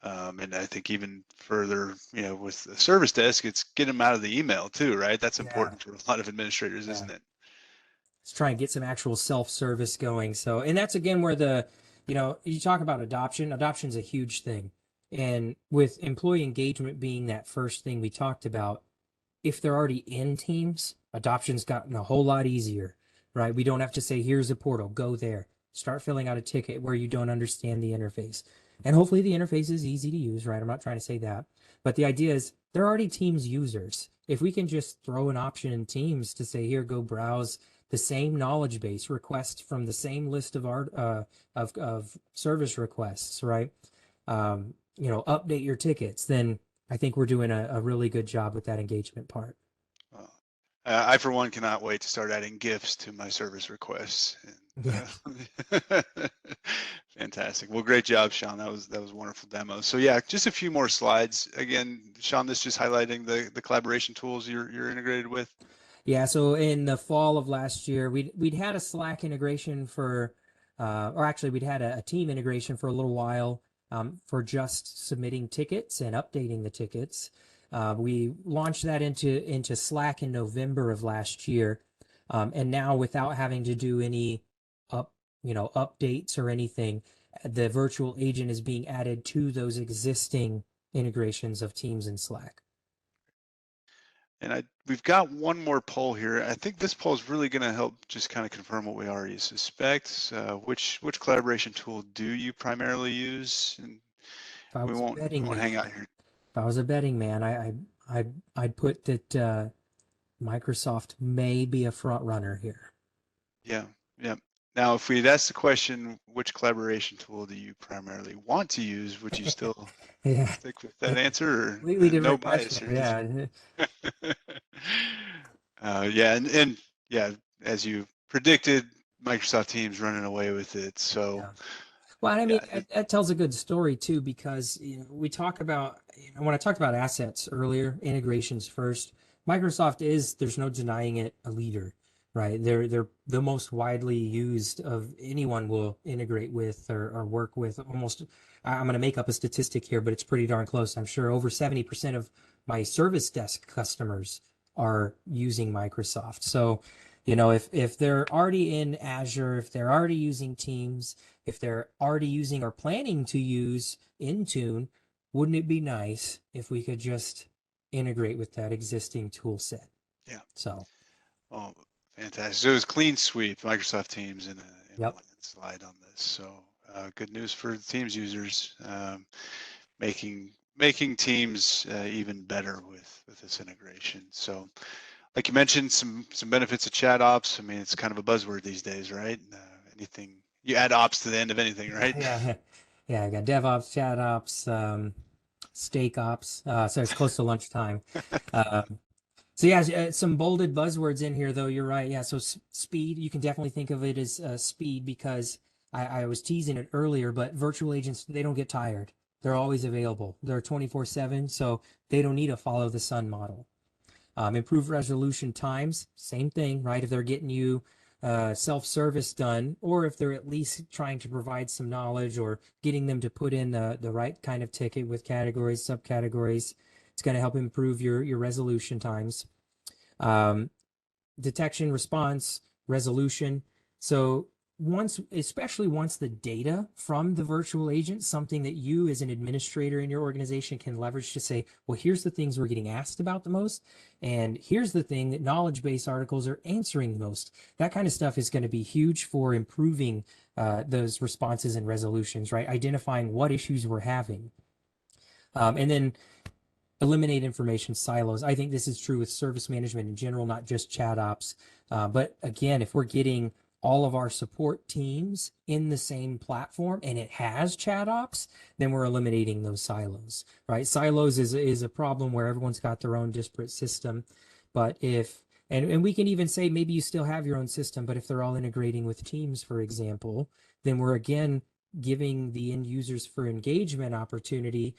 And I think even further, with the service desk, it's get them out of the email too, right? That's important for a lot of administrators, isn't it? Let's try and get some actual self-service going. So, and that's again where you talk about adoption. Adoption is a huge thing. And with employee engagement being that first thing we talked about, if they're already in teams, adoption's gotten a whole lot easier, right? We don't have to say, here's a portal, go there. Start filling out a ticket where you don't understand the interface. And hopefully the interface is easy to use, right? I'm not trying to say that. But the idea is they're already Teams users. If we can just throw an option in Teams to say, here, go browse the same knowledge base, request from the same list of service requests, right? Update your tickets, then I think we're doing a really good job with that engagement part. I, for one, cannot wait to start adding GIFs to my service requests. Fantastic. Well, great job, Sean. That was a wonderful demo. So yeah, just a few more slides. Again, Sean, this just highlighting the collaboration tools you're integrated with. Yeah. So in the fall of last year, we'd had a Slack integration or actually we'd had a team integration for a little while for just submitting tickets and updating the tickets. We launched that into Slack in November of last year, and now without having to do any updates or anything, the virtual agent is being added to those existing integrations of Teams and Slack. And we've got one more poll here. I think this poll is really going to help just kind of confirm what we already suspect. Which collaboration tool do you primarily use? And we won't hang out here. If I was a betting man, I'd put that Microsoft may be a front runner here. Yeah. Now, if we'd asked the question, which collaboration tool do you primarily want to use, would you still stick with that answer, or completely different no bias question. here? And as you predicted, Microsoft Teams running away with it. So. Yeah. Well, I mean, that tells a good story too, because we talk about when I talked about assets earlier, integrations first. Microsoft there's no denying it, a leader, right? They're the most widely used of anyone will integrate with or work with. Almost, I'm going to make up a statistic here, but it's pretty darn close. I'm sure over 70% of my service desk customers are using Microsoft. So You know, if they're already in Azure, if they're already using Teams, if they're already using or planning to use Intune, wouldn't it be nice if we could just integrate with that existing tool set? Yeah. So, Oh, fantastic. So it was clean sweep, Microsoft Teams in a yep. landslide on this. So good news for the Teams users, making Teams even better with this integration. So like you mentioned, some benefits of ChatOps. I mean, it's kind of a buzzword these days, right? Anything you add ops to the end of anything, right? Yeah, yeah. I got DevOps, ChatOps, Stake Ops. So it's close to lunchtime. Um, So yeah, some bolded buzzwords in here, though. You're right. Yeah. So speed, you can definitely think of it as speed because I was teasing it earlier, but virtual agents, they don't get tired. They're always available. They're 24/7, so they don't need a follow the sun model. Improve resolution times, same thing, right? If they're getting you self-service done, or if they're at least trying to provide some knowledge or getting them to put in the right kind of ticket with categories, subcategories, it's going to help improve your resolution times. Um, Detection, response, resolution. So especially once the data from the virtual agent, something that you as an administrator in your organization can leverage to say, well, here's the things we're getting asked about the most, and here's the thing that knowledge base articles are answering the most. That kind of stuff is going to be huge for improving those responses and resolutions, right? Identifying what issues we're having. And then eliminate information silos. I think this is true with service management in general, not just ChatOps. But again, if we're getting all of our support teams in the same platform and it has ChatOps, then we're eliminating those silos, right? Silos is a problem where everyone's got their own disparate system. But if, and we can even say maybe you still have your own system, but if they're all integrating with Teams, for example, then we're again giving the end users for engagement opportunity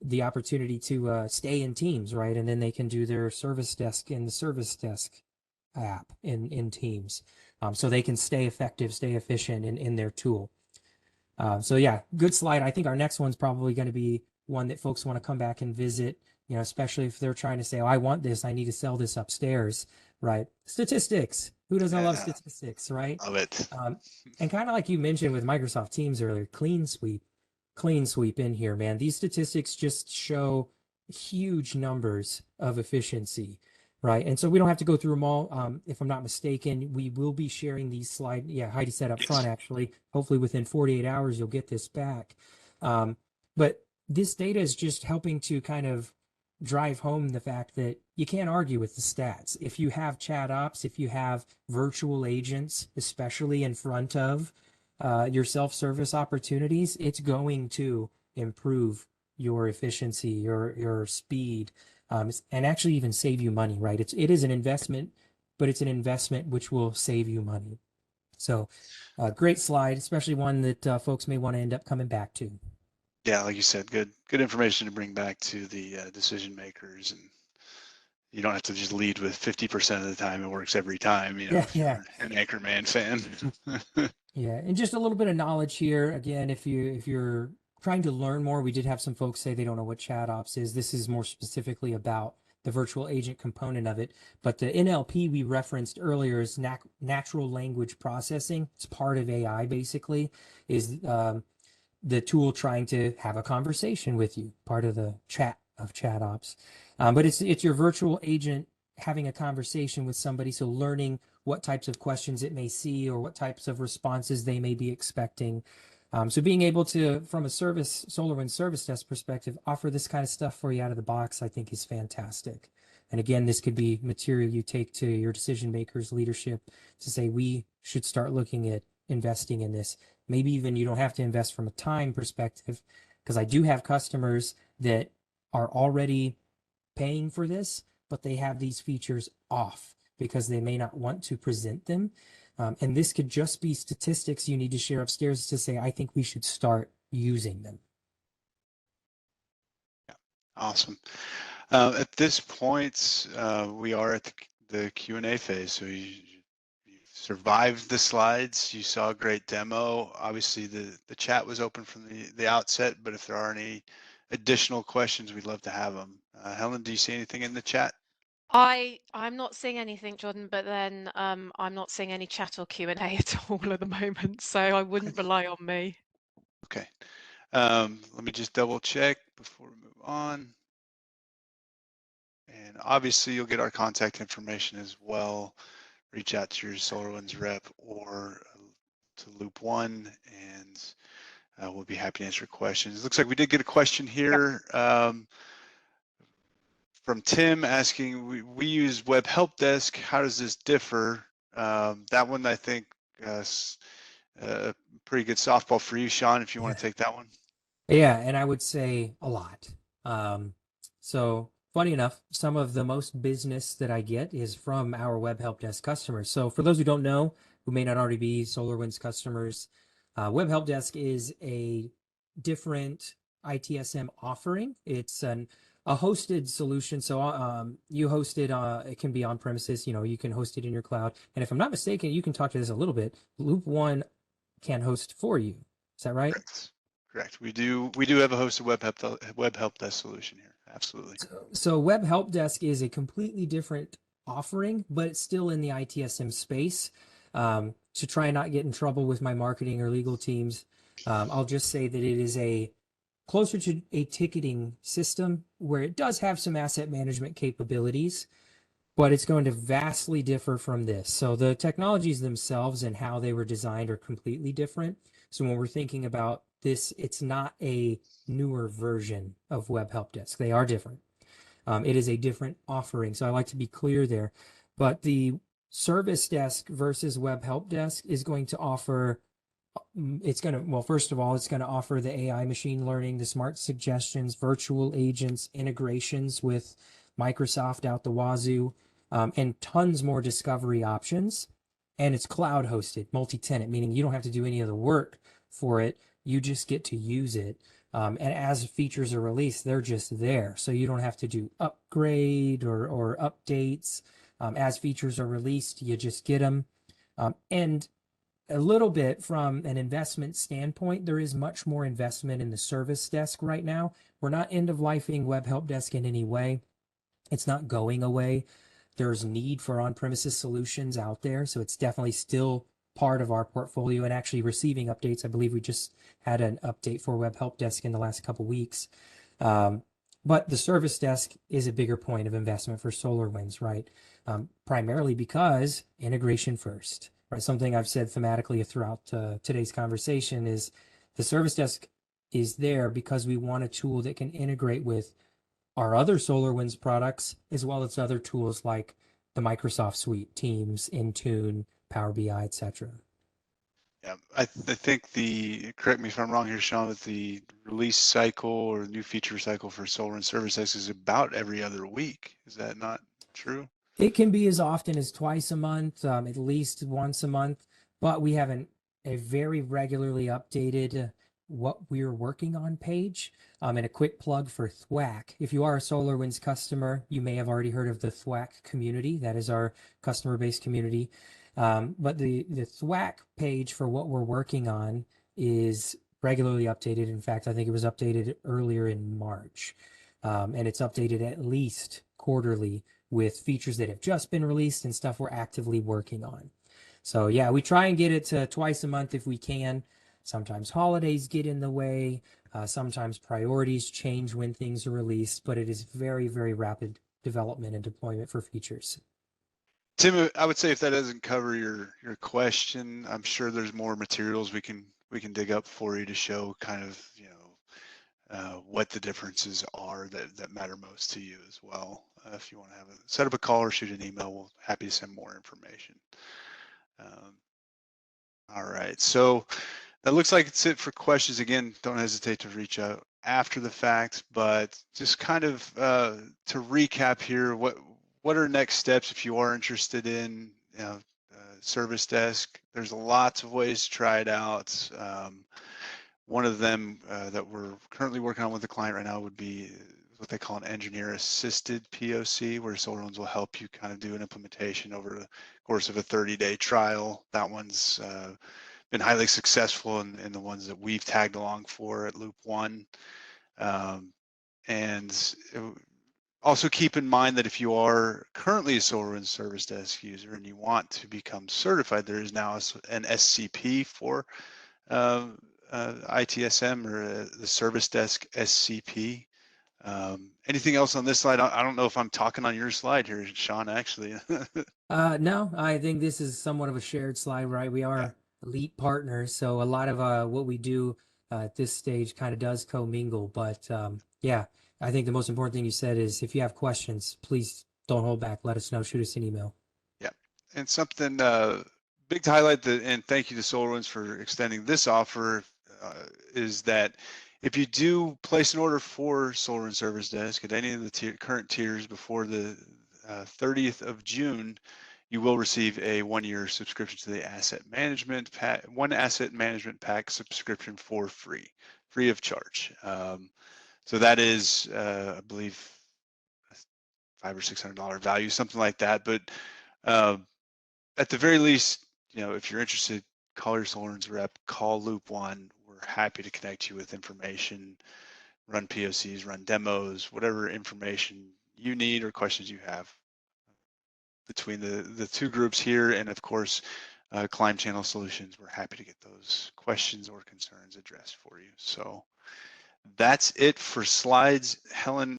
the opportunity to stay in Teams, right? And then they can do their service desk in the service desk app in Teams. So they can stay effective, stay efficient in their tool. So yeah, good slide. I think our next one's probably going to be one that folks want to come back and visit, you know, especially if they're trying to say, oh, I want this, I need to sell this upstairs, right? Statistics. Who doesn't love Yeah, statistics, right? love it. And kind of like you mentioned with Microsoft Teams earlier, clean sweep in here, man. These statistics just show huge numbers of efficiency, right? And so we don't have to go through them all. If I'm not mistaken, we will be sharing these slides. Yeah, Heidi said up front, Yes. actually. Hopefully within 48 hours, you'll get this back. But this data is just helping to kind of drive home the fact that you can't argue with the stats. If you have chat ops, if you have virtual agents, especially in front of your self-service opportunities, it's going to improve your efficiency, your speed, and actually even save you money, right? It is an investment, but it's an investment which will save you money. So, great slide, especially one that folks may want to end up coming back to. Yeah, like you said, good information to bring back to the decision makers, and you don't have to just lead with 50% of the time. It works every time, you know, Yeah, if yeah. you're an Anchorman fan. Yeah, and just a little bit of knowledge here. Again, if you're trying to learn more, we did have some folks say they don't know what ChatOps is. This is more specifically about the virtual agent component of it. But the NLP we referenced earlier is natural language processing. It's part of AI, basically, is the tool trying to have a conversation with you, part of the chat of ChatOps. But it's your virtual agent having a conversation with somebody, so learning what types of questions it may see or what types of responses they may be expecting. So being able to, from a SolarWinds Service Desk perspective, offer this kind of stuff for you out of the box, I think is fantastic. And again, this could be material you take to your decision makers, leadership, to say we should start looking at investing in this. Maybe even you don't have to invest from a time perspective, because I do have customers that are already paying for this, but they have these features off because they may not want to present them. And this could just be statistics you need to share upstairs to say, I think we should start using them. Awesome. At this point, we are at the Q&A phase. So you survived the slides. You saw a great demo. Obviously, the chat was open from the outset, but if there are any additional questions, we'd love to have them. Helen, do you see anything in the chat? I'm not seeing anything, Jordan, but then I'm not seeing any chat or Q&A at all at the moment, so I wouldn't rely on me. Okay. Let me just double check before we move on. And obviously you'll get our contact information as well. Reach out to your SolarWinds rep or to Loop One, and we'll be happy to answer questions. It looks like we did get a question here from Tim asking, we use Web Help Desk. How does this differ? That one, I think, pretty good softball for you, Sean, if you want to take that one. Yeah, and I would say a lot. So funny enough, some of the most business that I get is from our Web Help Desk customers. So for those who don't know, who may not already be SolarWinds customers, Web Help Desk is a different ITSM offering. It's a hosted solution. So you host it, it can be on premises, you can host it in your cloud. And if I'm not mistaken, you can talk to this a little bit. Loop One can host for you. Is that right? Correct. We do have a hosted web help desk solution here. Absolutely. So Web Help Desk is a completely different offering, but it's still in the ITSM space. To try and not get in trouble with my marketing or legal teams, I'll just say that it is closer to a ticketing system where it does have some asset management capabilities, but it's going to vastly differ from this. So the technologies themselves and how they were designed are completely different. So when we're thinking about this, it's not a newer version of Web Help Desk. They are different. It is a different offering. So I like to be clear there. But the Service Desk versus Web Help Desk is going to offer, well, first of all, it's going to offer the AI machine learning, the smart suggestions, virtual agents, integrations with Microsoft out the wazoo, and tons more discovery options. And it's cloud hosted, multi-tenant, meaning you don't have to do any of the work for it. You just get to use it. And as features are released, they're just there. So you don't have to do upgrade or updates. As features are released, you just get them. And a little bit from an investment standpoint, there is much more investment in the service desk right now. We're not end of lifing Web Help Desk in any way. It's not going away. There's need for on-premises solutions out there. So it's definitely still part of our portfolio and actually receiving updates. I believe we just had an update for Web Help Desk in the last couple weeks. But the service desk is a bigger point of investment for SolarWinds, right? Primarily because integration first, right? Something I've said thematically throughout today's conversation is the service desk is there because we want a tool that can integrate with our other SolarWinds products, as well as other tools like the Microsoft Suite, Teams, Intune, Power BI, etc. Yeah, I think correct me if I'm wrong here, Sean, but the release cycle or new feature cycle for SolarWinds Service Desk is about every other week. Is that not true? It can be as often as twice a month, at least once a month, but we have a very regularly updated what we're working on page. And a quick plug for THWAC. If you are a SolarWinds customer, you may have already heard of the THWAC community. That is our customer-based community. But the THWAC page for what we're working on is regularly updated. In fact, I think it was updated earlier in March. And it's updated at least quarterly with features that have just been released and stuff we're actively working on. So yeah, we try and get it to twice a month if we can. Sometimes holidays get in the way. Sometimes priorities change when things are released, but it is very, very rapid development and deployment for features. Tim, I would say if that doesn't cover your question, I'm sure there's more materials we can dig up for you to show kind of what the differences are that matter most to you as well. If you want to set up a call or shoot an email, we'll happy to send more information. All right, so that looks like it's it for questions. Again, don't hesitate to reach out after the fact, but just kind of to recap here, what are next steps if you are interested in Service Desk? There's lots of ways to try it out. One of them that we're currently working on with the client right now would be what they call an engineer-assisted POC, where SolarWinds will help you kind of do an implementation over the course of a 30-day trial. That one's been highly successful in the ones that we've tagged along for at Loop One. And Also keep in mind that if you are currently a SolarWinds Service Desk user and you want to become certified, there is now an SCP for ITSM, or the Service Desk SCP. Anything else on this slide? I don't know if I'm talking on your slide here, Sean, actually. No, I think this is somewhat of a shared slide, right? We Yeah. are elite partners, so a lot of what we do at this stage kind of does commingle. But yeah, I think the most important thing you said is if you have questions, please don't hold back. Let us know. Shoot us an email. Yeah, and something big to highlight, and thank you to SolarWinds for extending this offer, is that if you do place an order for SolarWinds Service Desk at any of the current tiers before the 30th of June, you will receive a 1-year subscription to the asset management pack, one asset management pack subscription for free of charge. So that is, I believe, $500 or $600 value, something like that. But at the very least, if you're interested, call your SolarWinds rep, call Loop One. We're happy to connect you with information, run POCs, run demos, whatever information you need or questions you have between the two groups here, and of course, Climb Channel Solutions. We're happy to get those questions or concerns addressed for you. So that's it for slides. Helen,